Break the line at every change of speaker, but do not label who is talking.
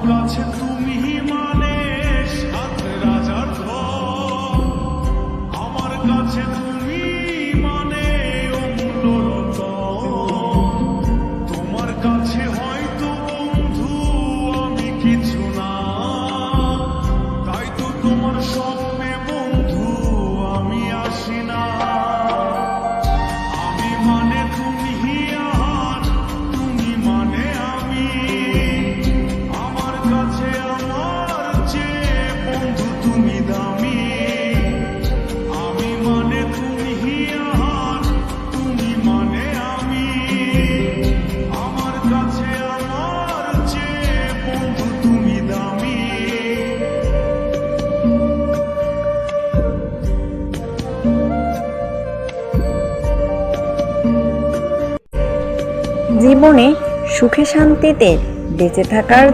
কাছে তুমি মানে সাত রাজার ধন, আমার কাছে তুমি মানে অমূল্য রতন। তোমার কাছে হয়তো বন্ধু আমি কিছু না, তাই তো তোমার স্বপ্নে বন্ধু আমি আসি না। আমি মানে তুমি আর তুমি মানে আমি, আমার কাছে আমার চেয়ে বন্ধু তুমি দামি। আমি মানে তুমি আর তুমি মানে আমি, আমার কাছে আমার চেয়ে বন্ধু তুমি দামি।
জীবনে সুখে শান্তিতে বেঁচে থাকার